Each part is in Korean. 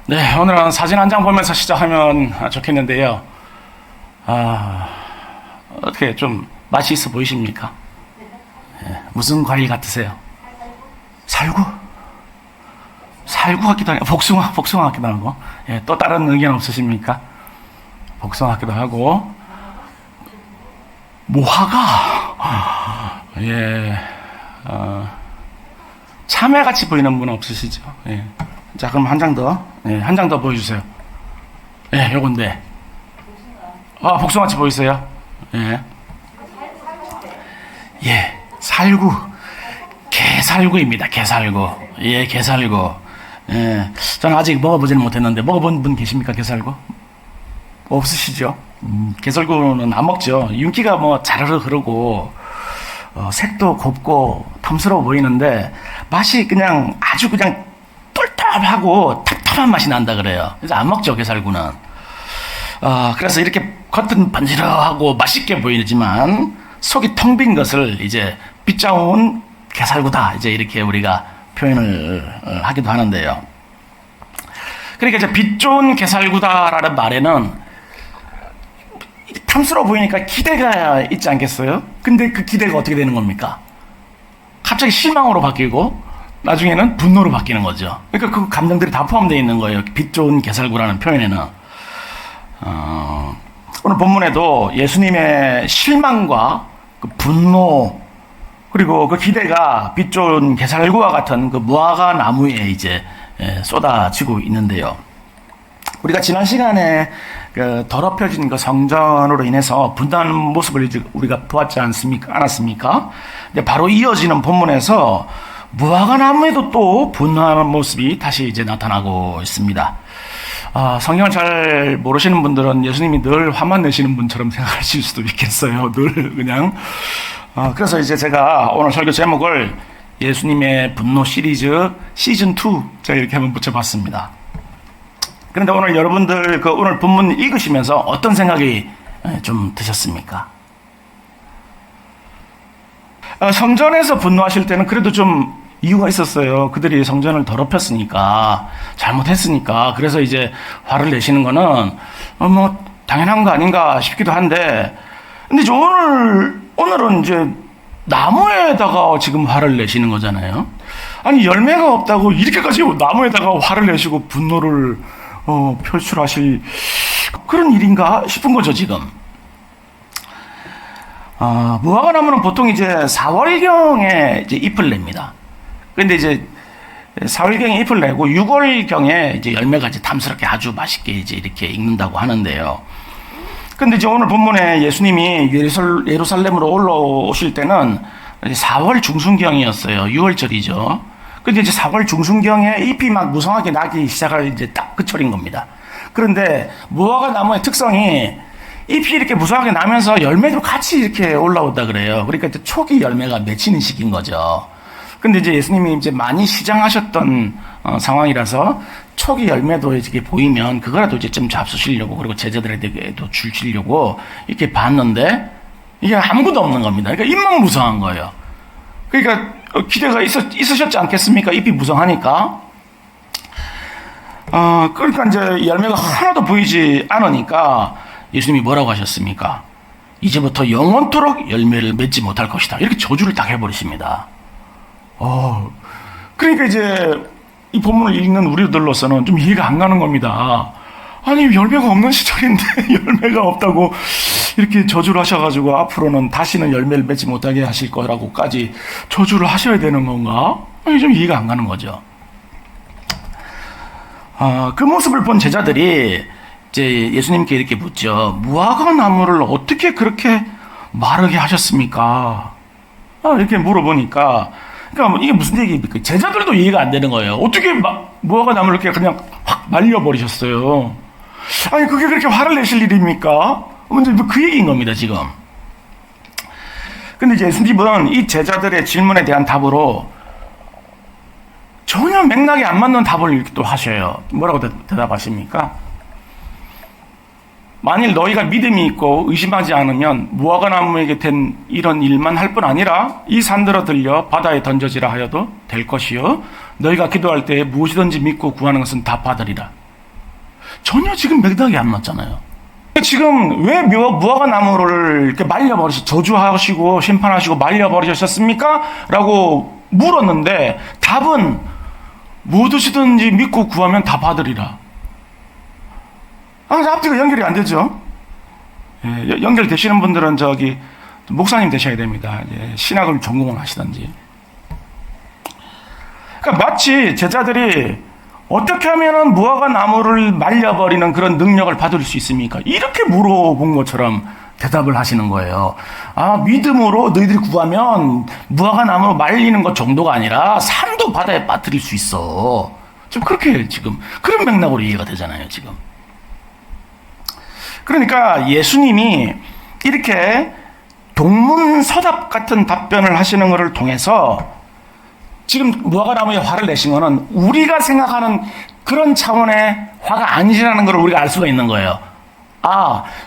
네, 오늘은 사진 한 장 보면서 시작하면 좋겠는데요. 어떻게 좀 맛이 있어 보이십니까? 무슨 과일 같으세요? 살구? 살구 같기도 하고, 복숭아 같기도 하고. 또 다른 의견 없으십니까? 복숭아 같기도 하고. 무화과. 참외같이 보이는 분 없으시죠? 자, 그럼 한 장 더. 한 장 더 보여주세요. 요건데. 복숭아같이 보이세요? 살구. 게살구입니다. 게살구. 게살구. 저는 아직 먹어보지는 못했는데, 먹어본 분 계십니까? 게살구? 없으시죠? 게살구는 안 먹죠. 윤기가 자르르 흐르고, 색도 곱고, 탐스러워 보이는데, 맛이 아주 똘똘하고, 탑탑한 맛이 난다 그래요. 그래서 안 먹죠, 게살구는. 그래서 이렇게 겉은 반지러하고 맛있게 보이지만, 속이 텅 빈 것을 이제 빗자온 게살구다. 이제 이렇게 우리가 표현을 하기도 하는데요. 그러니까 이제 빛 좋은 게살구다라는 말에는 탐스러워 보이니까 기대가 있지 않겠어요? 근데 그 기대가 어떻게 되는 겁니까? 갑자기 실망으로 바뀌고 나중에는 분노로 바뀌는 거죠. 그러니까 그 감정들이 다 포함되어 있는 거예요. 빛 좋은 게살구라는 표현에는. 오늘 본문에도 예수님의 실망과 그 분노 그리고 그 기대가 빛 좋은 게살구와 같은 그 무화과 나무에 이제 쏟아지고 있는데요. 우리가 지난 시간에 그 더럽혀진 그 성전으로 인해서 분단한 모습을 이제 우리가 보았지 않았습니까? 근데 바로 이어지는 본문에서 무화과 나무에도 또 분노하는 모습이 다시 이제 나타나고 있습니다. 성경을 잘 모르시는 분들은 예수님이 늘 화만 내시는 분처럼 생각하실 수도 있겠어요. 늘 그냥. 그래서 이제 제가 오늘 설교 제목을 예수님의 분노 시리즈 시즌2 제가 이렇게 한번 붙여봤습니다. 그런데 오늘 여러분들 오늘 본문 읽으시면서 어떤 생각이 좀 드셨습니까? 성전에서 분노하실 때는 그래도 좀 이유가 있었어요. 그들이 성전을 더럽혔으니까, 잘못했으니까, 그래서 이제 화를 내시는 거는, 당연한 거 아닌가 싶기도 한데, 근데 이제 오늘은 이제 나무에다가 지금 화를 내시는 거잖아요. 아니, 열매가 없다고 이렇게까지 나무에다가 화를 내시고 분노를, 표출하실 그런 일인가 싶은 거죠, 지금. 무화과 나무는 보통 이제 4월경에 이제 잎을 냅니다. 근데 이제 4월경에 잎을 내고 6월경에 이제 열매가 이제 탐스럽게 아주 맛있게 이제 이렇게 익는다고 하는데요. 근데 이제 오늘 본문에 예수님이 예루살렘으로 올라오실 때는 4월 중순경이었어요. 6월절이죠. 근데 이제 4월 중순경에 잎이 막 무성하게 나기 시작할 이제 딱 그 철인 겁니다. 그런데 무화과 나무의 특성이 잎이 이렇게 무성하게 나면서 열매도 같이 이렇게 올라온다 그래요. 그러니까 이제 초기 열매가 맺히는 시기인 거죠. 근데 이제 예수님이 이제 많이 시장하셨던 상황이라서 초기 열매도 이렇게 보이면 그거라도 이제 좀 잡수시려고 그리고 제자들에게도 주시려고 이렇게 봤는데 이게 아무것도 없는 겁니다. 그러니까 잎만 무성한 거예요. 그러니까 기대가 있으셨지 않겠습니까? 잎이 무성하니까. 그러니까 이제 열매가 하나도 보이지 않으니까 예수님이 뭐라고 하셨습니까? 이제부터 영원토록 열매를 맺지 못할 것이다. 이렇게 저주를 딱 해버리십니다. 그러니까 이제 이 본문을 읽는 우리들로서는 좀 이해가 안 가는 겁니다. 아니, 열매가 없는 시절인데 열매가 없다고 이렇게 저주를 하셔가지고 앞으로는 다시는 열매를 맺지 못하게 하실 거라고까지 저주를 하셔야 되는 건가? 아니, 좀 이해가 안 가는 거죠. 그 모습을 본 제자들이 이제 예수님께 이렇게 묻죠. 무화과 나무를 어떻게 그렇게 마르게 하셨습니까? 이렇게 물어보니까, 그러니까 이게 무슨 얘기입니까? 제자들도 이해가 안 되는 거예요. 어떻게 무화과 나무를 이렇게 그냥 확 말려버리셨어요? 아니, 그게 그렇게 화를 내실 일입니까? 먼저 그 얘기인 겁니다, 지금. 근데 이제 예수님은 이 제자들의 질문에 대한 답으로 전혀 맥락에 안 맞는 답을 이렇게 또 하셔요. 뭐라고 대답하십니까? 만일 너희가 믿음이 있고 의심하지 않으면 무화과 나무에게 된 이런 일만 할 뿐 아니라 이 산들어 들려 바다에 던져지라 하여도 될 것이요 너희가 기도할 때 무엇이든지 믿고 구하는 것은 다 받으리라. 전혀 지금 맥락이 안 맞잖아요. 지금 왜 무화과 나무를 이렇게 저주하시고 심판하시고 말려버리셨습니까? 라고 물었는데 답은 무엇이든지 믿고 구하면 다 받으리라. 앞뒤가 연결이 안 되죠. 예, 연결되시는 분들은 목사님 되셔야 됩니다. 예, 신학을 전공을 하시든지. 그러니까 마치 제자들이 어떻게 하면은 무화과 나무를 말려버리는 그런 능력을 받을 수 있습니까? 이렇게 물어본 것처럼 대답을 하시는 거예요. 믿음으로 너희들이 구하면 무화과 나무 말리는 것 정도가 아니라 산도 바다에 빠뜨릴 수 있어. 지금 그렇게 그런 맥락으로 이해가 되잖아요, 지금. 그러니까 예수님이 이렇게 동문서답 같은 답변을 하시는 것을 통해서 지금 무화과 나무에 화를 내신 거는 우리가 생각하는 그런 차원의 화가 아니라는 걸 우리가 알 수가 있는 거예요.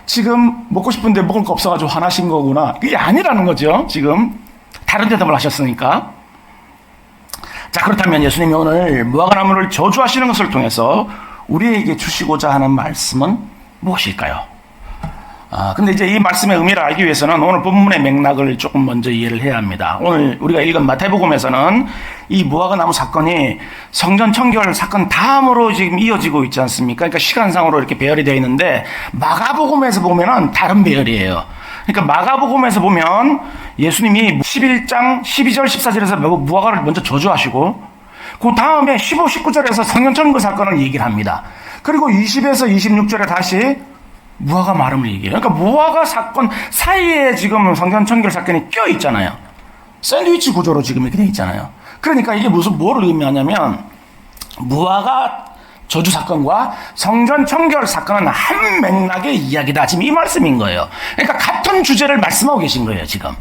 지금 먹고 싶은데 먹을 거 없어가지고 화나신 거구나. 그게 아니라는 거죠. 지금 다른 대답을 하셨으니까. 자, 그렇다면 예수님이 오늘 무화과 나무를 저주하시는 것을 통해서 우리에게 주시고자 하는 말씀은 무엇일까요? 근데 이제 이 말씀의 의미를 알기 위해서는 오늘 본문의 맥락을 조금 먼저 이해를 해야 합니다. 오늘 우리가 읽은 마태복음에서는 이 무화과 나무 사건이 성전 청결 사건 다음으로 지금 이어지고 있지 않습니까? 그러니까 시간상으로 이렇게 배열이 되어 있는데 마가복음에서 보면은 다른 배열이에요. 그러니까 마가복음에서 보면 예수님이 11장 12절 14절에서 무화과를 먼저 저주하시고 그 다음에 15, 19절에서 성전 청결 사건을 얘기를 합니다. 그리고 20에서 26절에 다시 무화과 마름을 얘기해요. 그러니까 무화과 사건 사이에 지금 성전 청결 사건이 껴 있잖아요. 샌드위치 구조로 지금 이렇게 돼 있잖아요. 그러니까 이게 뭐를 의미하냐면 무화과 저주 사건과 성전 청결 사건은 한 맥락의 이야기다. 지금 이 말씀인 거예요. 그러니까 같은 주제를 말씀하고 계신 거예요, 지금.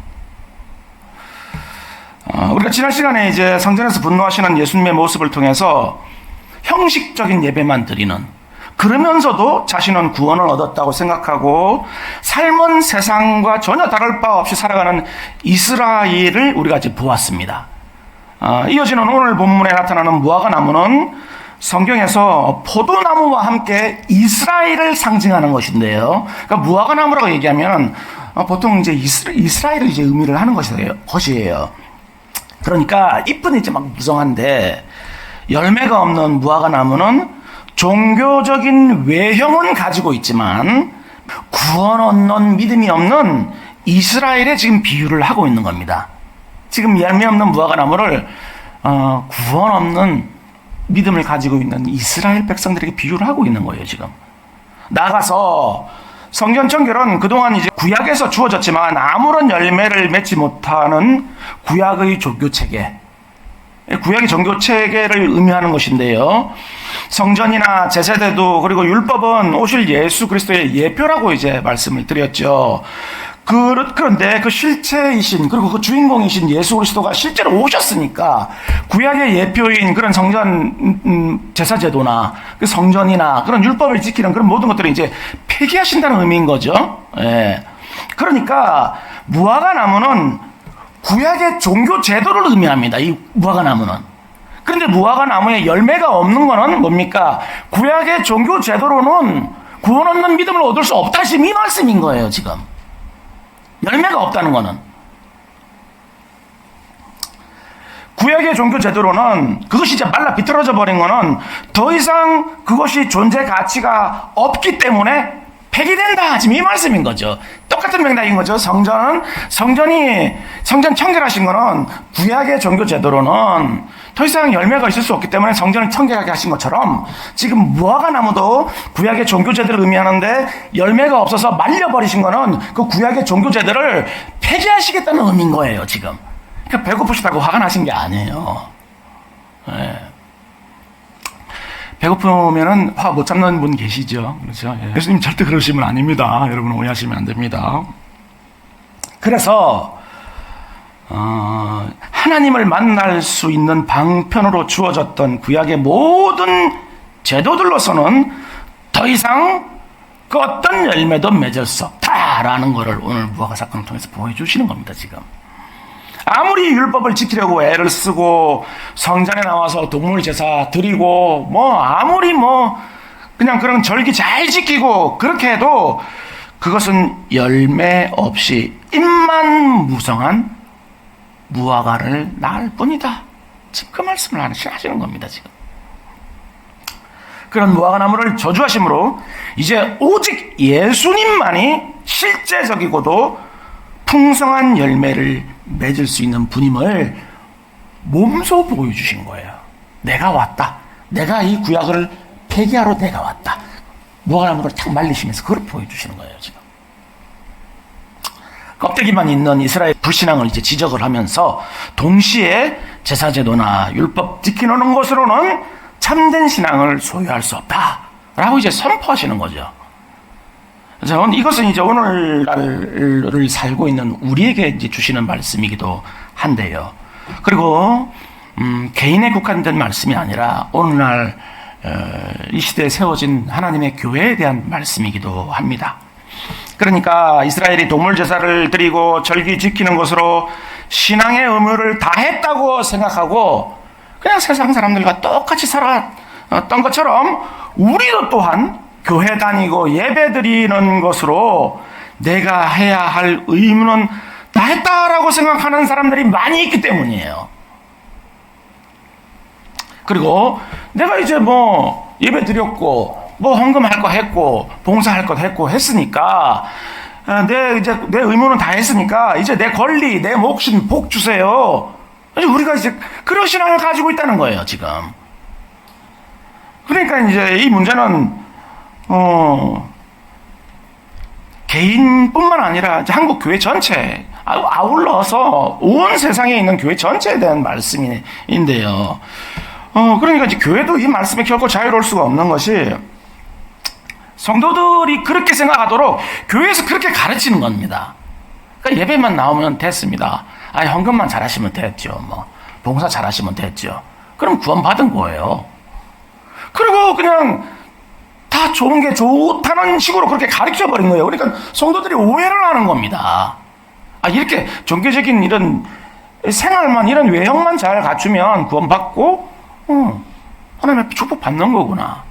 우리가 지난 시간에 이제 성전에서 분노하시는 예수님의 모습을 통해서 형식적인 예배만 드리는, 그러면서도 자신은 구원을 얻었다고 생각하고 삶은 세상과 전혀 다를 바 없이 살아가는 이스라엘을 우리가 이제 보았습니다. 이어지는 오늘 본문에 나타나는 무화과 나무는 성경에서 포도나무와 함께 이스라엘을 상징하는 것인데요. 그러니까 무화과 나무라고 얘기하면 보통 이제 이스라엘을 이제 의미를 하는 것이에요. 그러니까 잎은 이제 막 무성한데 열매가 없는 무화과 나무는 종교적인 외형은 가지고 있지만 구원 얻는 믿음이 없는 이스라엘에 지금 비유를 하고 있는 겁니다. 지금 열매 없는 무화과 나무를 구원 없는 믿음을 가지고 있는 이스라엘 백성들에게 비유를 하고 있는 거예요, 지금. 나아가서 성전 청결은 그동안 이제 구약에서 주어졌지만 아무런 열매를 맺지 못하는 구약의 종교 체계, 구약의 종교 체계를 의미하는 것인데요. 성전이나 제사대도 그리고 율법은 오실 예수 그리스도의 예표라고 이제 말씀을 드렸죠. 그런데 그 실체이신 그리고 그 주인공이신 예수 그리스도가 실제로 오셨으니까 구약의 예표인 그런 성전 제사제도나 그 성전이나 그런 율법을 지키는 그런 모든 것들을 이제 폐기하신다는 의미인 거죠. 예. 그러니까 무화과 나무는 구약의 종교 제도를 의미합니다. 이 무화과 나무는. 그런데 무화과 나무에 열매가 없는 거는 뭡니까? 구약의 종교 제도로는 구원 없는 믿음을 얻을 수 없다. 지금 이 말씀인 거예요, 지금. 열매가 없다는 거는. 구약의 종교 제도로는 그것이 이제 말라 비틀어져 버린 거는 더 이상 그것이 존재 가치가 없기 때문에 폐기된다. 지금 이 말씀인 거죠. 똑같은 맥락인 거죠. 성전 청결하신 거는 구약의 종교 제도로는 더 이상 열매가 있을 수 없기 때문에 성전을 청결하게 하신 것처럼 지금 무화과 나무도 구약의 종교 제도를 의미하는데 열매가 없어서 말려버리신 거는 그 구약의 종교 제도를 폐기하시겠다는 의미인 거예요, 지금. 그러니까 배고프시다고 화가 나신 게 아니에요. 네. 배고프면은 화 못 잡는 분 계시죠? 그렇죠? 예. 예수님 절대 그러시면 아닙니다. 여러분 오해하시면 안 됩니다. 그래서 하나님을 만날 수 있는 방편으로 주어졌던 구약의 모든 제도들로서는 더 이상 그 어떤 열매도 맺을 수 없다라는 것을 오늘 무화과 사건을 통해서 보여주시는 겁니다, 지금. 아무리 율법을 지키려고 애를 쓰고 성전에 나와서 동물 제사 드리고 아무리 그냥 그런 절기 잘 지키고 그렇게 해도 그것은 열매 없이 잎만 무성한 무화과를 낳을 뿐이다. 지금 그 말씀을 하시는 겁니다. 지금 그런 무화과 나무를 저주하심으로 이제 오직 예수님만이 실제적이고도 풍성한 열매를 맺을 수 있는 분임을 몸소 보여주신 거예요. 내가 왔다. 내가 이 구약을 폐기하러 내가 왔다. 무화과 나무를 탁 말리시면서 그걸 보여주시는 거예요. 지금 껍데기만 있는 이스라엘 불신앙을 이제 지적을 하면서 동시에 제사제도나 율법 지키는 것으로는 참된 신앙을 소유할 수 없다라고 이제 선포하시는 거죠. 저는 이것은 이제 오늘날을 살고 있는 우리에게 이제 주시는 말씀이기도 한데요. 그리고 개인에 국한된 말씀이 아니라 오늘날 이 시대에 세워진 하나님의 교회에 대한 말씀이기도 합니다. 그러니까 이스라엘이 동물 제사를 드리고 절기 지키는 것으로 신앙의 의무를 다했다고 생각하고 그냥 세상 사람들과 똑같이 살았던 것처럼 우리도 또한 교회 다니고 예배 드리는 것으로 내가 해야 할 의무는 다했다라고 생각하는 사람들이 많이 있기 때문이에요. 그리고 내가 이제 뭐 예배 드렸고 뭐 헌금할 거 했고 봉사할 것 했고 했으니까 내 의무는 다 했으니까 이제 내 권리 내 몫은 복 주세요. 우리가 이제 그런 신앙을 가지고 있다는 거예요, 지금. 그러니까 이제 이 문제는 개인뿐만 아니라 이제 한국 교회 전체 아울러서 온 세상에 있는 교회 전체에 대한 말씀인데요. 그러니까 이제 교회도 이 말씀에 결코 자유로울 수가 없는 것이 성도들이 그렇게 생각하도록 교회에서 그렇게 가르치는 겁니다. 그러니까 예배만 나오면 됐습니다. 헌금만 잘하시면 됐죠. 뭐 봉사 잘하시면 됐죠. 그럼 구원받은 거예요. 그리고 그냥 다 좋은 게 좋다는 식으로 그렇게 가르쳐버린 거예요. 그러니까 성도들이 오해를 하는 겁니다. 이렇게 종교적인 이런 생활만 이런 외형만 잘 갖추면 구원받고 하나님의 축복 받는 거구나.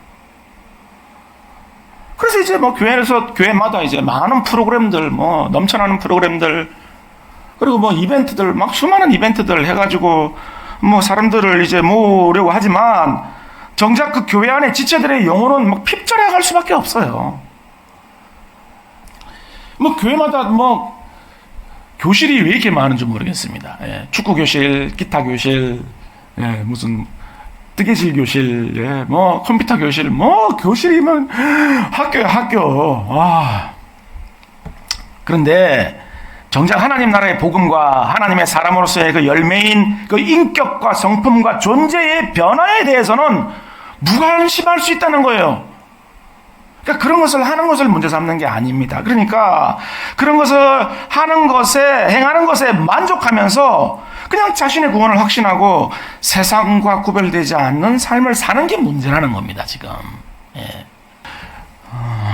그래서 이제 뭐 교회마다 이제 많은 프로그램들, 뭐 넘쳐나는 프로그램들, 그리고 뭐 이벤트들, 막 수많은 이벤트들 해가지고 뭐 사람들을 이제 모으려고 하지만 정작 그 교회 안에 지체들의 영혼은 막 핍절해 갈 수밖에 없어요. 뭐 교회마다 뭐 교실이 왜 이렇게 많은지 모르겠습니다. 축구 교실, 기타 교실, 무슨 뜨개질 교실, 뭐 컴퓨터 교실, 뭐 교실이면 학교야 학교. 그런데 정작 하나님 나라의 복음과 하나님의 사람으로서의 그 열매인 그 인격과 성품과 존재의 변화에 대해서는 무관심할 수 있다는 거예요. 그러니까 그런 것을 하는 것을 문제 삼는 게 아닙니다. 그러니까 그런 것을 하는 것에, 행하는 것에 만족하면서 그냥 자신의 구원을 확신하고 세상과 구별되지 않는 삶을 사는 게 문제라는 겁니다, 지금.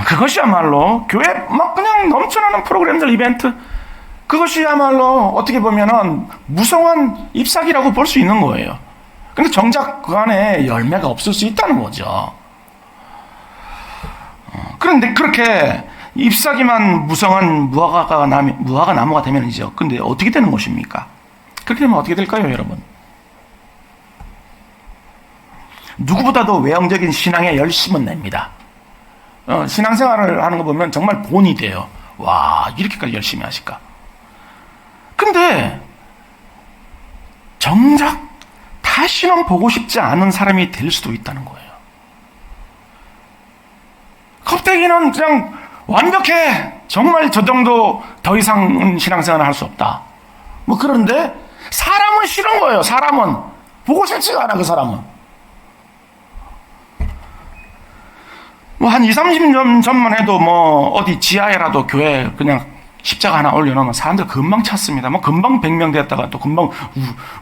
그것이야말로 교회 막 그냥 넘쳐나는 프로그램들, 이벤트, 그것이야말로 어떻게 보면은 무성한 잎사귀라고 볼 수 있는 거예요. 근데 정작 그 안에 열매가 없을 수 있다는 거죠. 그런데 그렇게 잎사귀만 무성한 무화과 나무가 되면 이제 근데 어떻게 되는 것입니까? 그렇게 되면 어떻게 될까요, 여러분? 누구보다도 외형적인 신앙에 열심은 냅니다. 신앙생활을 하는 거 보면 정말 본이 돼요. 와, 이렇게까지 열심히 하실까? 근데 정작 다시는 보고 싶지 않은 사람이 될 수도 있다는 거예요. 껍데기는 그냥 완벽해. 정말 저 정도 더 이상은 신앙생활을 할 수 없다. 뭐 그런데 사람은 싫은 거예요. 사람은 보고 싶지가 않아. 그 사람은 뭐 한 20-30년 전만 해도 뭐 어디 지하에라도 교회 그냥 십자가 하나 올려놓으면 사람들 금방 찾습니다. 뭐 금방 100명 됐다가 또 금방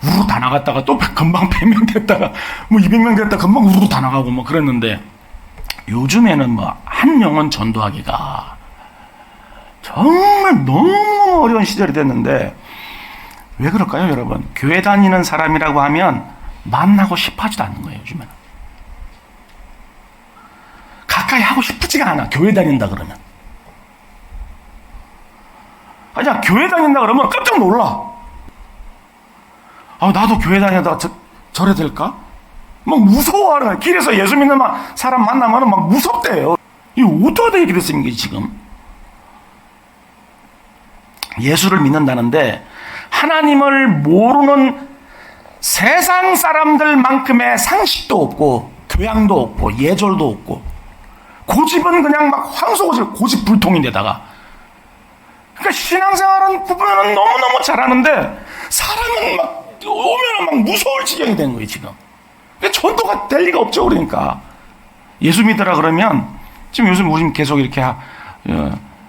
우르르 다 나갔다가 또 금방 100명 됐다가 뭐 200명 됐다가 금방 우르르 다 나가고 뭐 그랬는데 요즘에는 뭐 한 영혼 전도하기가 정말 너무 어려운 시절이 됐는데 왜 그럴까요, 여러분? 교회 다니는 사람이라고 하면 만나고 싶어 하지도 않는 거예요, 요즘에는. 가까이 하고 싶지가 않아. 교회 다닌다 그러면. 아니야, 교회 다닌다 그러면 깜짝 놀라. 나도 교회 다니다가 저래 될까? 막 무서워하는 거야. 길에서 예수 믿는 사람 만나면 막 무섭대요. 이거 어떻게 이렇게 됐습니까, 지금? 예수를 믿는다는데 하나님을 모르는 세상 사람들만큼의 상식도 없고 교양도 없고 예절도 없고 고집은 그냥 막 고집불통인데다가 그러니까 신앙생활은 보면은 너무너무 잘하는데 사람은 막 오면은 막 무서울 지경이 된 거예요, 지금. 그러니까 전도가 될 리가 없죠, 그러니까. 예수 믿으라 그러면 지금 요즘 우리 계속 이렇게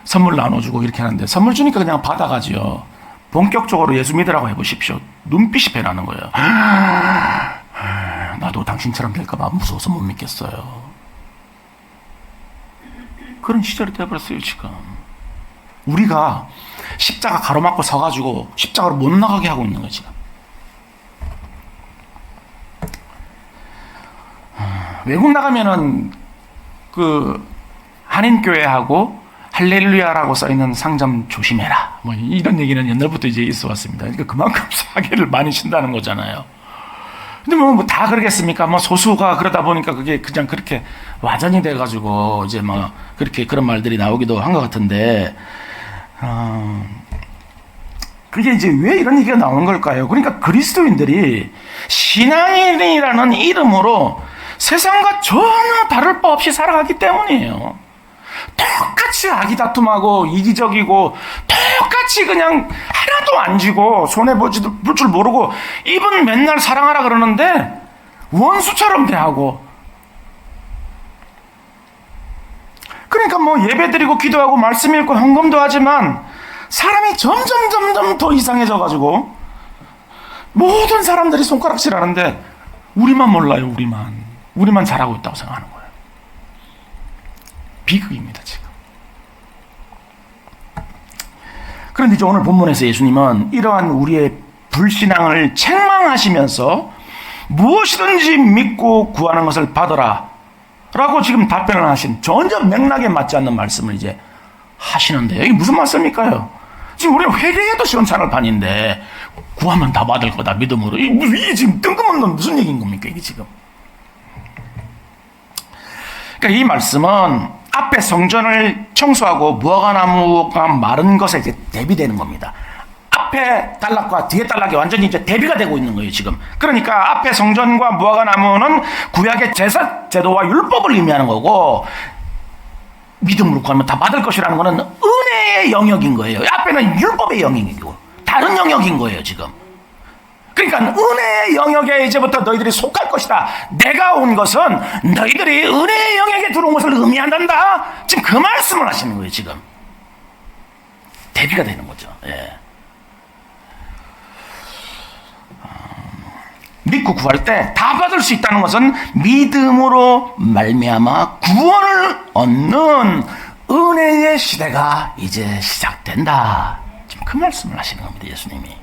선물 나눠주고 이렇게 하는데 선물 주니까 그냥 받아가지요. 본격적으로 예수 믿으라고 해보십시오. 눈빛이 변하는 거예요. 나도 당신처럼 될까봐 무서워서 못 믿겠어요. 그런 시절이 되어버렸어요, 지금. 우리가 십자가 가로막고 서가지고 십자가로 못 나가게 하고 있는 거예요, 지금. 외국 나가면은 한인교회하고 할렐루야라고 써있는 상점 조심해라. 뭐 이런 얘기는 옛날부터 이제 있어 왔습니다. 그러니까 그만큼 사기를 많이 친다는 거잖아요. 근데 뭐 다 그러겠습니까? 뭐 소수가 그러다 보니까 그게 그냥 그렇게 와전이 돼가지고 이제 뭐 그렇게 그런 말들이 나오기도 한 것 같은데, 그게 이제 왜 이런 얘기가 나오는 걸까요? 그러니까 그리스도인들이 신앙인이라는 이름으로 세상과 전혀 다를 바 없이 살아가기 때문이에요. 똑같이 아기다툼하고 이기적이고 똑같이 그냥 하나도 안 지고 손해볼 줄 모르고 입은 맨날 사랑하라 그러는데 원수처럼 대하고, 그러니까 뭐 예배드리고 기도하고 말씀 읽고 헌금도 하지만 사람이 점점 더 이상해져가지고 모든 사람들이 손가락질하는데 우리만 몰라요. 우리만 잘하고 있다고 생각하는 거예요. 비극입니다, 지금. 그런데 이제 오늘 본문에서 예수님은 이러한 우리의 불신앙을 책망하시면서 무엇이든지 믿고 구하는 것을 받으라 라고 지금 답변을 하신, 전혀 맥락에 맞지 않는 말씀을 이제 하시는데, 이게 무슨 말씀일까요? 지금 우리는 회개해도 시원찮을 판인데 구하면 다 받을 거다 믿음으로, 이게 지금 뜬금없는 무슨 얘기인 겁니까, 이게 지금? 그러니까 이 말씀은 앞에 성전을 청소하고 무화과나무가 마른 것에 이제 대비되는 겁니다. 앞에 단락과 뒤에 단락이 완전히 이제 대비가 되고 있는 거예요, 지금. 그러니까 앞에 성전과 무화과나무는 구약의 제사 제도와 율법을 의미하는 거고, 믿음으로 구하면 다 받을 것이라는 것은 은혜의 영역인 거예요. 앞에는 율법의 영역이고 다른 영역인 거예요, 지금. 그러니까 은혜의 영역에 이제부터 너희들이 속할 것이다. 내가 온 것은 너희들이 은혜의 영역에 들어온 것을 의미한단다. 지금 그 말씀을 하시는 거예요, 지금. 대비가 되는 거죠. 예. 믿고 구할 때 다 받을 수 있다는 것은 믿음으로 말미암아 구원을 얻는 은혜의 시대가 이제 시작된다. 지금 그 말씀을 하시는 겁니다, 예수님이.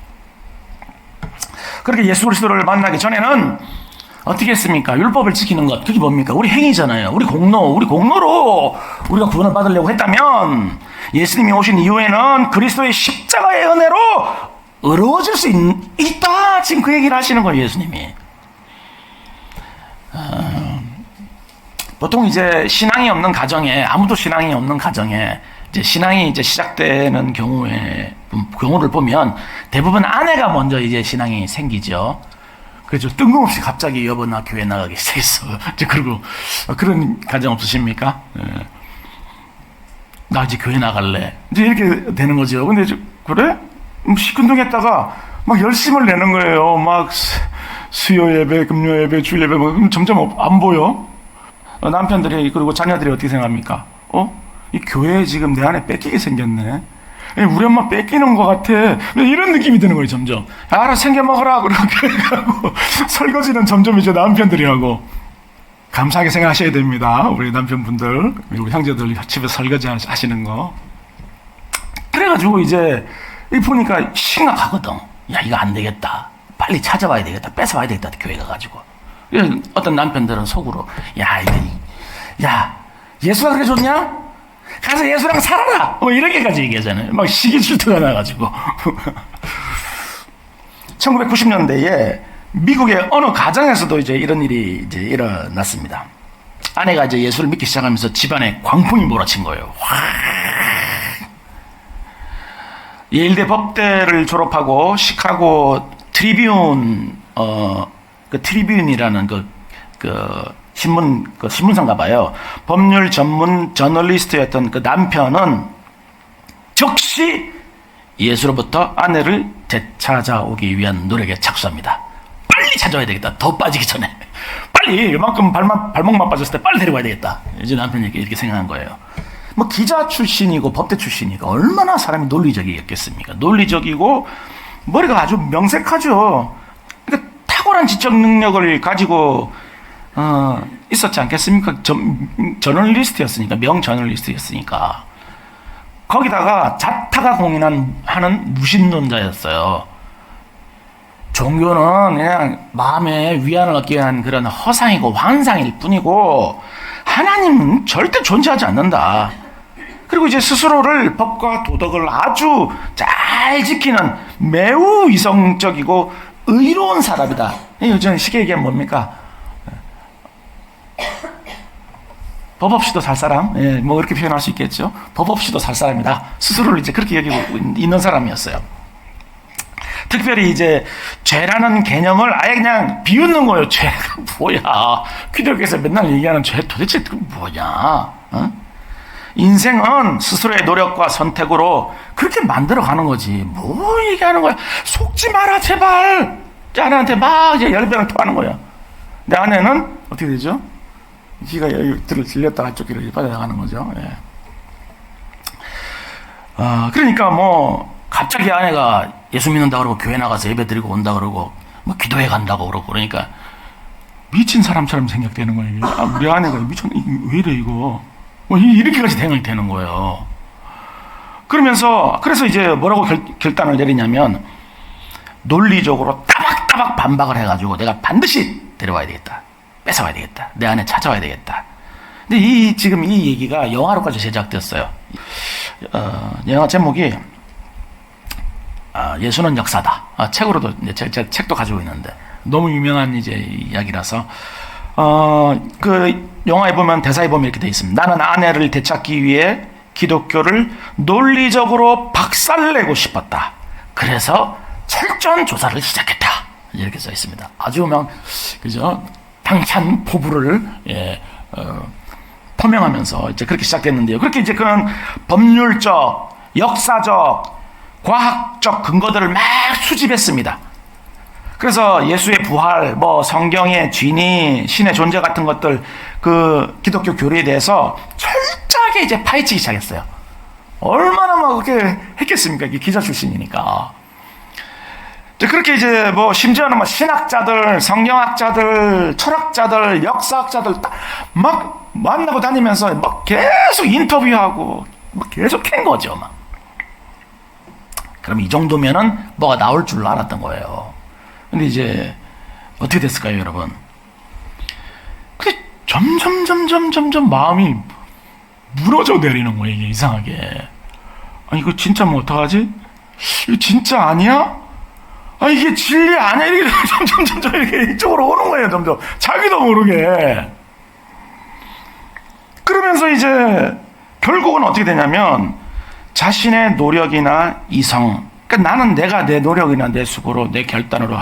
그렇게 예수 그리스도를 만나기 전에는 어떻게 했습니까? 율법을 지키는 것, 그게 뭡니까? 우리 행위잖아요. 우리 공로로 우리가 구원을 받으려고 했다면, 예수님이 오신 이후에는 그리스도의 십자가의 은혜로 의로워질 수 있다. 지금 그 얘기를 하시는 거예요, 예수님이. 보통 이제 신앙이 없는 가정에, 아무도 신앙이 없는 가정에 이제 신앙이 이제 시작되는 경우를 보면 대부분 아내가 먼저 이제 신앙이 생기죠. 그래서 뜬금없이 갑자기 여보 나 교회 나가게 됐어. 이제 그리고 그런 가정 없으십니까? 예. 나 이제 교회 나갈래. 이제 이렇게 되는 거죠. 근데 그래? 시큰둥했다가 막 열심을 내는 거예요. 막 수요 예배, 금요 예배, 주일 예배, 뭐 점점 안 보여. 남편들이 그리고 자녀들이 어떻게 생각합니까? 이 교회에 지금 내 안에 뺏기게 생겼네. 우리 엄마 뺏기는 것 같아. 이런 느낌이 드는 거예요, 점점. 알아, 챙겨 먹어라. 그렇게 하고 설거지는 점점 이제 남편들이 하고. 감사하게 생각하셔야 됩니다. 우리 남편분들, 우리 형제들 집에 설거지 하시는 거. 그래가지고 이제 보니까 심각하거든. 야, 이거 안 되겠다. 빨리 찾아봐야 되겠다. 뺏어와야 되겠다. 교회 가가지고. 어떤 남편들은 속으로, 야, 예수가 그렇게 좋냐? 가서 예수랑 살아라! 이렇게까지 얘기하잖아요. 막 시기 질투가 나가지고. 1990년대에 미국의 어느 가정에서도 이제 이런 일이 이제 일어났습니다. 아내가 이제 예수를 믿기 시작하면서 집안에 광풍이 몰아친 거예요. 예일대 법대를 졸업하고 시카고 트리뷴 그 트리뷴이라는 그 신문사인가 봐요. 법률 전문 저널리스트였던 그 남편은 즉시 예수로부터 아내를 되찾아오기 위한 노력에 착수합니다. 빨리 찾아와야 되겠다. 더 빠지기 전에. 빨리 이만큼 발목만 빠졌을 때 빨리 데려와야 되겠다. 이제 남편이 이렇게 생각한 거예요. 뭐 기자 출신이고 법대 출신이니까 얼마나 사람이 논리적이겠습니까? 논리적이고 머리가 아주 명색하죠. 그러니까 탁월한 지적 능력을 가지고 있었지 않겠습니까? 저널리스트였으니까, 명저널리스트였으니까. 거기다가 자타가 공인하는 무신론자였어요. 종교는 그냥 마음의 위안을 얻기 위한 그런 허상이고 환상일 뿐이고 하나님은 절대 존재하지 않는다. 그리고 이제 스스로를 법과 도덕을 아주 잘 지키는 매우 이성적이고 의로운 사람이다. 요즘 쉽게 얘기하면 뭡니까? 법 없이도 살 사람? 예, 뭐 그렇게 표현할 수 있겠죠. 법 없이도 살 사람이다. 스스로를 이제 그렇게 여기고 있는 사람이었어요. 특별히 이제 죄라는 개념을 아예 그냥 비웃는 거예요. 죄가 뭐야? 기독교에서 맨날 얘기하는 죄 도대체 그 뭐냐? 어? 인생은 스스로의 노력과 선택으로 그렇게 만들어가는 거지. 뭐 얘기하는 거야? 속지 마라 제발. 아내한테 막 이제 열변을 토하는 거야. 내 아내는 어떻게 되죠? 귀가 여기 질렸다가 이쪽 귀로 빠져나가는 거죠. 예. 그러니까 뭐 갑자기 아내가 예수 믿는다 그러고 교회 나가서 예배 드리고 온다 그러고 뭐 기도회 간다고 그러고 그러니까 미친 사람처럼 생각되는 거예요. 우리 아내가 왜 이래 이거 뭐 이렇게까지 생각되는 거예요. 그래서 이제 뭐라고 결단을 내리냐면 논리적으로 따박따박 반박을 해가지고 내가 반드시 데려와야 되겠다. 뺏어와야 되겠다. 내 안에 찾아와야 되겠다. 근데 지금 이 얘기가 영화로까지 제작됐어요. 영화 제목이 예수는 역사다. 책으로도 제가 책도 가지고 있는데 너무 유명한 이제 이야기라서 그 영화에 보면 대사에 보면 이렇게 돼 있습니다. 나는 아내를 되찾기 위해 기독교를 논리적으로 박살내고 싶었다. 그래서 철저한 조사를 시작했다. 이렇게 써 있습니다. 아주 그죠? 당찬 포부를 포명하면서 이제 그렇게 시작됐는데요. 그렇게 이제 그런 법률적, 역사적, 과학적 근거들을 막 수집했습니다. 그래서 예수의 부활, 뭐 성경의 진위, 신의 존재 같은 것들, 그 기독교 교리에 대해서 철저하게 이제 파헤치기 시작했어요. 얼마나 막 그렇게 했겠습니까? 이게 기자 출신이니까. 그렇게 이제 뭐 심지어는 뭐 신학자들, 성경학자들, 철학자들, 역사학자들 막 만나고 다니면서 막 계속 인터뷰하고 막 계속 캔 거죠. 막. 그럼 이 정도면은 뭐가 나올 줄 알았던 거예요. 근데 이제 어떻게 됐을까요, 여러분? 근데 점점 마음이 무너져 내리는 거예요, 이게 이상하게. 이거 진짜 뭐 어떡하지? 이거 진짜 아니야? 이게 진리 아니야? 이렇게 점점 이렇게 이쪽으로 오는 거예요, 점점. 자기도 모르게. 그러면서 이제 결국은 어떻게 되냐면 자신의 노력이나 이성, 그러니까 나는 내가 내 노력이나 내 수고로 내 결단으로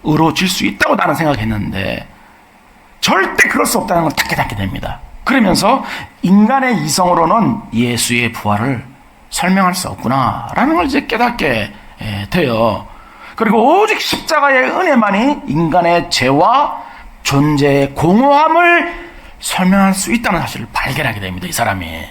이루어질 수 있다고 나는 생각했는데 절대 그럴 수 없다는 걸 딱 깨닫게 됩니다. 그러면서 인간의 이성으로는 예수의 부활을 설명할 수 없구나라는 걸 이제 깨닫게 돼요. 그리고 오직 십자가의 은혜만이 인간의 죄와 존재의 공허함을 설명할 수 있다는 사실을 발견하게 됩니다. 이 사람이.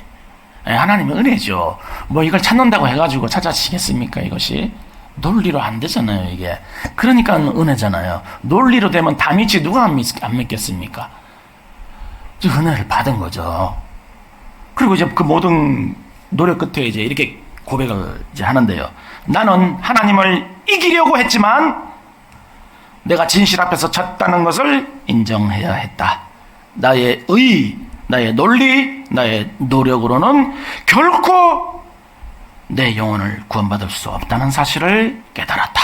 하나님의 은혜죠. 뭐 이걸 찾는다고 해가지고 찾아지겠습니까? 이것이 논리로 안 되잖아요. 이게 그러니까 은혜잖아요. 논리로 되면 다 믿지 누가 안 믿겠습니까? 은혜를 받은 거죠. 그리고 이제 그 모든 노력 끝에 이제 이렇게 고백을 이제 하는데요. 나는 하나님을 이기려고 했지만 내가 진실 앞에서 졌다는 것을 인정해야 했다. 나의 나의 논리, 나의 노력으로는 결코 내 영혼을 구원받을 수 없다는 사실을 깨달았다.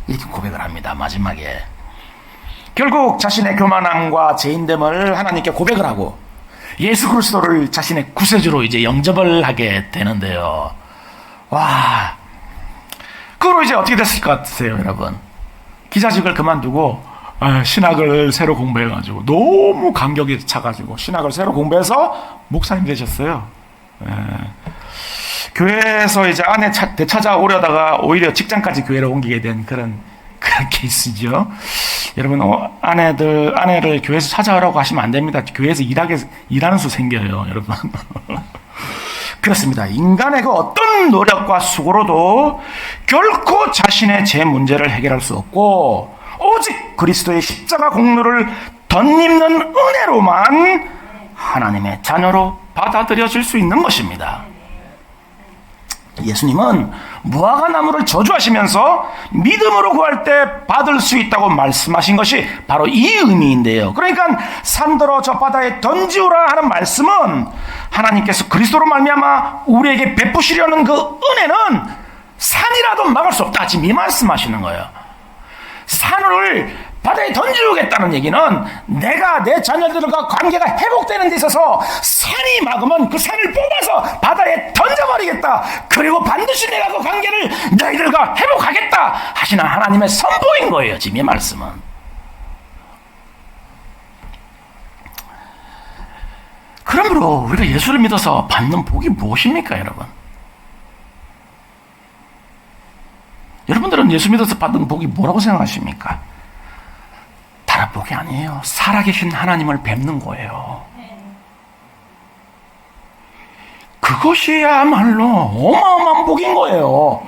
이렇게 고백을 합니다. 마지막에 결국 자신의 교만함과 죄인됨을 하나님께 고백을 하고 예수 그리스도를 자신의 구세주로 이제 영접을 하게 되는데요. 와, 그로 이제 어떻게 됐을 것 같으세요, 여러분? 기자직을 그만두고 신학을 새로 공부해가지고 너무 감격이 차가지고 신학을 새로 공부해서 목사님 되셨어요. 교회에서 이제 아내 되찾아오려다가 오히려 직장까지 교회를 옮기게 된 그런 케이스죠. 여러분, 아내를 교회에서 찾아오라고 하시면 안 됩니다. 교회에서 일하는 수 생겨요, 여러분. 그렇습니다. 인간의 그 어떤 노력과 수고로도 결코 자신의 죄 문제를 해결할 수 없고 오직 그리스도의 십자가 공로를 덧입는 은혜로만 하나님의 자녀로 받아들여질 수 있는 것입니다. 예수님은 무화과 나무를 저주하시면서 믿음으로 구할 때 받을 수 있다고 말씀하신 것이 바로 이 의미인데요. 그러니까 산더러 저 바다에 던지우라 하는 말씀은 하나님께서 그리스도로 말미암아 우리에게 베푸시려는 그 은혜는 산이라도 막을 수 없다. 지금 이 말씀하시는 거예요. 산을 바다에 던지우겠다는 얘기는 내가 내 자녀들과 관계가 회복되는 데 있어서 산이 막으면 그 산을 뽑아서 바다에 던져버리겠다. 그리고 반드시 내가 그 관계를 너희들과 회복하겠다 하시는 하나님의 선포인 거예요. 지금 이 말씀은. 그러므로 우리가 예수를 믿어서 받는 복이 무엇입니까, 여러분? 여러분들은 예수 믿어서 받는 복이 뭐라고 생각하십니까? 다른 복이 아니에요. 살아계신 하나님을 뵙는 거예요. 그것이야말로 어마어마한 복인 거예요.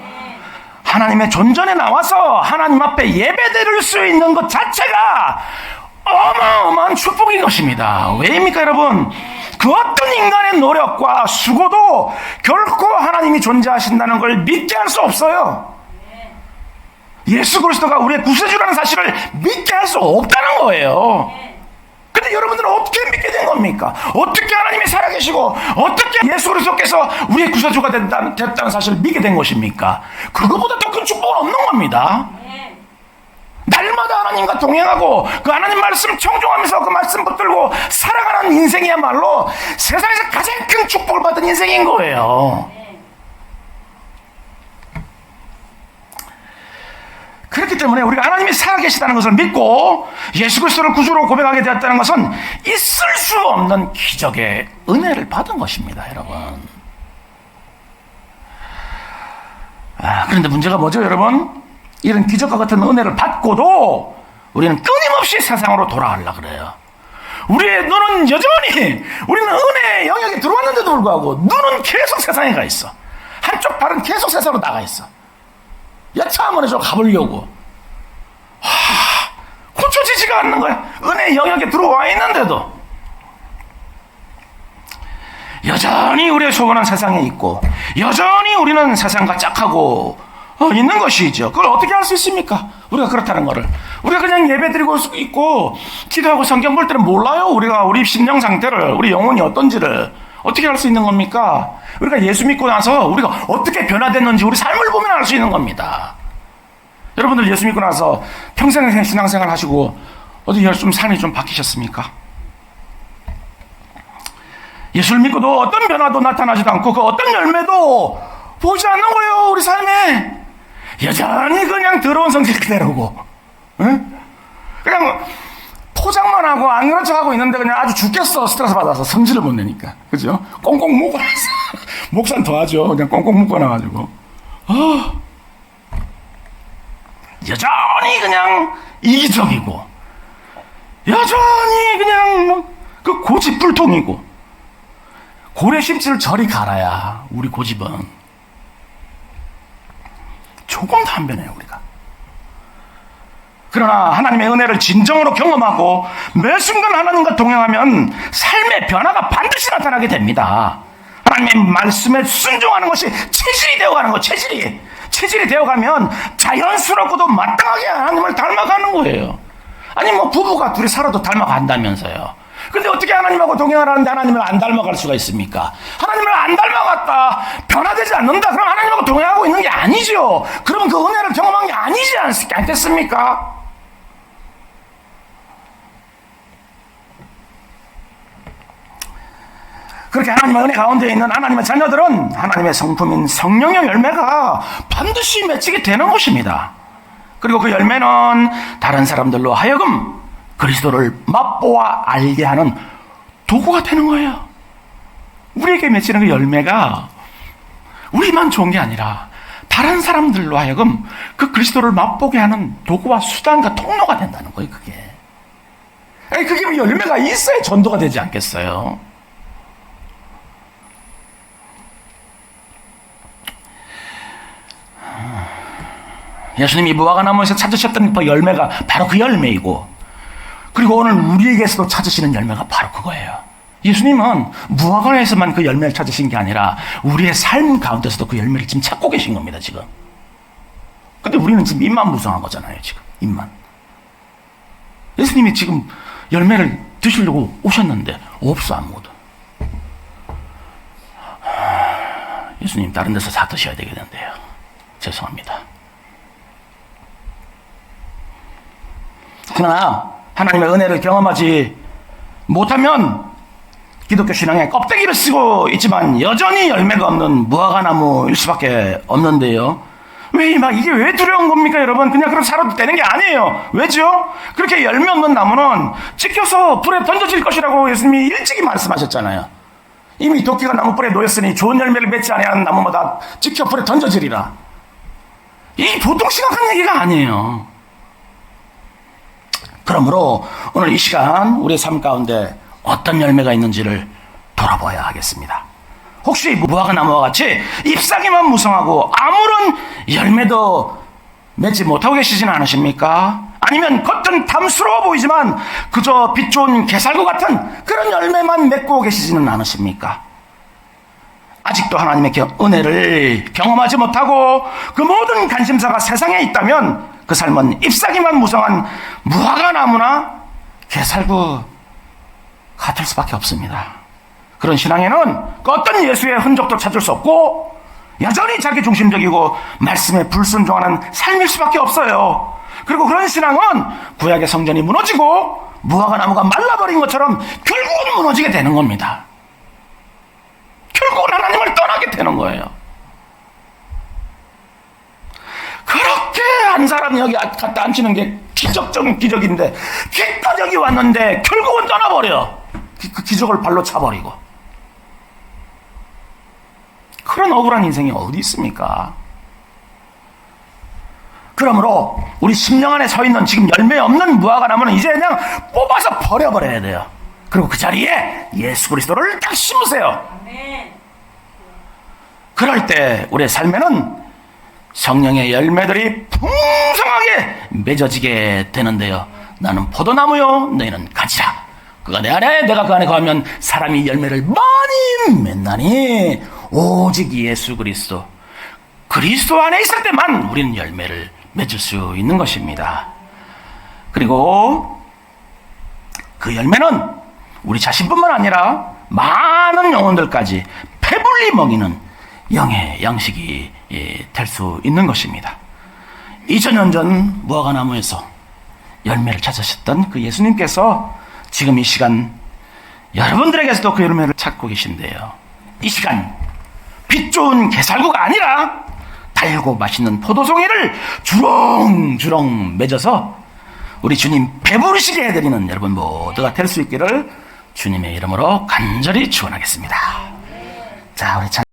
하나님의 존전에 나와서 하나님 앞에 예배드릴 수 있는 것 자체가 어마어마한 축복인 것입니다. 왜입니까, 여러분? 그 어떤 인간의 노력과 수고도 결코 하나님이 존재하신다는 걸 믿게 할 수 없어요. 예수 그리스도가 우리의 구세주라는 사실을 믿게 할 수 없다는 거예요. 근데 여러분들은 어떻게 믿게 된 겁니까? 어떻게 하나님이 살아계시고 어떻게 예수 그리스도께서 우리의 구세주가 됐다는 사실을 믿게 된 것입니까? 그거보다 더 큰 축복은 없는 겁니다. 날마다 하나님과 동행하고 그 하나님 말씀 청종하면서 그 말씀 붙들고 살아가는 인생이야말로 세상에서 가장 큰 축복을 받은 인생인 거예요. 그렇기 때문에 우리가 하나님이 살아계시다는 것을 믿고 예수 그리스도를 구주로 고백하게 되었다는 것은 있을 수 없는 기적의 은혜를 받은 것입니다, 여러분. 그런데 문제가 뭐죠, 여러분? 이런 기적과 같은 은혜를 받고도 우리는 끊임없이 세상으로 돌아가려고 그래요. 우리의 눈은 여전히 우리는 은혜의 영역에 들어왔는데도 불구하고 눈은 계속 세상에 가 있어. 한쪽 발은 계속 세상으로 나가 있어. 여차하면 좀 가보려고. 고쳐지지가 않는 거야. 은혜의 영역에 들어와 있는데도 여전히 우리의 소원은 세상에 있고 여전히 우리는 세상과 짝하고 있는 것이죠. 그걸 어떻게 할 수 있습니까? 우리가 그렇다는 거를. 우리가 그냥 예배드리고 있고 기도하고 성경 볼 때는 몰라요. 우리 심령 상태를, 우리 영혼이 어떤지를 어떻게 할 수 있는 겁니까? 우리가 예수 믿고 나서 우리가 어떻게 변화됐는지 우리 삶을 보면 알 수 있는 겁니다. 여러분들 예수 믿고 나서 평생 신앙생활 하시고 어디 좀 삶이 좀 바뀌셨습니까? 예수를 믿고도 어떤 변화도 나타나지도 않고 그 어떤 열매도 보지 않는 거예요. 우리 삶에 여전히 그냥 더러운 성질 그대로고, 응? 그냥 포장만 하고 안 그런 척 하고 있는데 그냥 아주 죽겠어. 스트레스 받아서 성질을 못 내니까, 그죠? 꽁꽁 묶어놔서 목사는 더 하죠. 그냥 꽁꽁 묶어놔가지고 여전히 그냥 이기적이고 여전히 그냥 그 고집불통이고 고래 심지를 저리 갈아야 우리 고집은 조금 더 안 변해요, 우리가. 그러나 하나님의 은혜를 진정으로 경험하고 매 순간 하나님과 동행하면 삶의 변화가 반드시 나타나게 됩니다. 하나님의 말씀에 순종하는 것이 체질이 되어가는 거, 체질이 되어가면 자연스럽고도 마땅하게 하나님을 닮아가는 거예요. 아니 부부가 둘이 살아도 닮아간다면서요. 근데 어떻게 하나님하고 동행하라는데 하나님을 안 닮아갈 수가 있습니까? 하나님을 안 닮아갔다, 변화되지 않는다, 그럼 하나님하고 동행하고 있는 게 아니죠. 그러면 그 은혜를 경험한 게 아니지 않겠습니까? 그렇게 하나님의 은혜 가운데 있는 하나님의 자녀들은 하나님의 성품인 성령의 열매가 반드시 맺히게 되는 것입니다. 그리고 그 열매는 다른 사람들로 하여금 그리스도를 맛보아 알게 하는 도구가 되는 거예요. 우리에게 맺히는 그 열매가 우리만 좋은 게 아니라 다른 사람들로 하여금 그 그리스도를 맛보게 하는 도구와 수단과 통로가 된다는 거예요. 그게 열매가 있어야 전도가 되지 않겠어요? 예수님이 무화과나무에서 찾으셨던 그 열매가 바로 그 열매이고, 그리고 오늘 우리에게서도 찾으시는 열매가 바로 그거예요. 예수님은 무화과에서만 그 열매를 찾으신 게 아니라 우리의 삶 가운데서도 그 열매를 지금 찾고 계신 겁니다, 지금. 근데 우리는 지금 입만 무성한 거잖아요, 지금. 입만. 예수님이 지금 열매를 드시려고 오셨는데 없어, 아무것도. 예수님 다른 데서 사 드셔야 되겠는데요. 죄송합니다. 그러나 하나님의 은혜를 경험하지 못하면 기독교 신앙의 껍데기를 쓰고 있지만 여전히 열매가 없는 무화과나무일 수밖에 없는데요. 이게 왜 두려운 겁니까, 여러분? 그냥 그렇게 살아도 되는 게 아니에요. 왜죠? 그렇게 열매 없는 나무는 찍혀서 불에 던져질 것이라고 예수님이 일찍이 말씀하셨잖아요. 이미 도끼가 나무 뿔에 놓였으니 좋은 열매를 맺지 아니하는 나무마다 찍혀 불에 던져지리라. 이 보통 심각한 얘기가 아니에요. 그러므로 오늘 이 시간 우리의 삶 가운데 어떤 열매가 있는지를 돌아봐야 하겠습니다. 혹시 무화과나무와 같이 잎사귀만 무성하고 아무런 열매도 맺지 못하고 계시지는 않으십니까? 아니면 겉은 탐스러워 보이지만 그저 빛 좋은 게살구 같은 그런 열매만 맺고 계시지는 않으십니까? 아직도 하나님의 은혜를 경험하지 못하고 그 모든 관심사가 세상에 있다면 그 삶은 잎사귀만 무성한 무화과나무나 게살구 같을 수밖에 없습니다. 그런 신앙에는 그 어떤 예수의 흔적도 찾을 수 없고 여전히 자기중심적이고 말씀에 불순종하는 삶일 수밖에 없어요. 그리고 그런 신앙은 구약의 성전이 무너지고 무화과나무가 말라버린 것처럼 결국은 무너지게 되는 겁니다. 결국은 하나님을 떠나게 되는 거예요. 그렇게 한 사람이 여기 갖다 앉히는 게 기적적인 기적인데 기적이 왔는데 결국은 떠나버려. 그 기적을 발로 차버리고. 그런 억울한 인생이 어디 있습니까? 그러므로 우리 심령 안에 서 있는 지금 열매 없는 무화과나무는 이제 그냥 뽑아서 버려버려야 돼요. 그리고 그 자리에 예수 그리스도를 딱 심으세요. 그럴 때 우리의 삶에는 성령의 열매들이 풍성하게 맺어지게 되는데요. 나는 포도나무요, 너희는 가지라. 그가 내 안에, 내가 그 안에 거하면 사람이 열매를 많이 맺나니 오직 예수 그리스도 안에 있을 때만 우리는 열매를 맺을 수 있는 것입니다. 그리고 그 열매는 우리 자신뿐만 아니라 많은 영혼들까지 배불리 먹이는 영의 양식이 될 수 있는 것입니다. 2000년 전 무화과나무에서 열매를 찾으셨던 그 예수님께서 지금 이 시간 여러분들에게서도 그 열매를 찾고 계신데요. 이 시간 빛 좋은 게살구가 아니라 달고 맛있는 포도송이를 주렁주렁 맺어서 우리 주님 배부르시게 해드리는 여러분 모두가 될 수 있기를 주님의 이름으로 간절히 축원하겠습니다. 자, 우리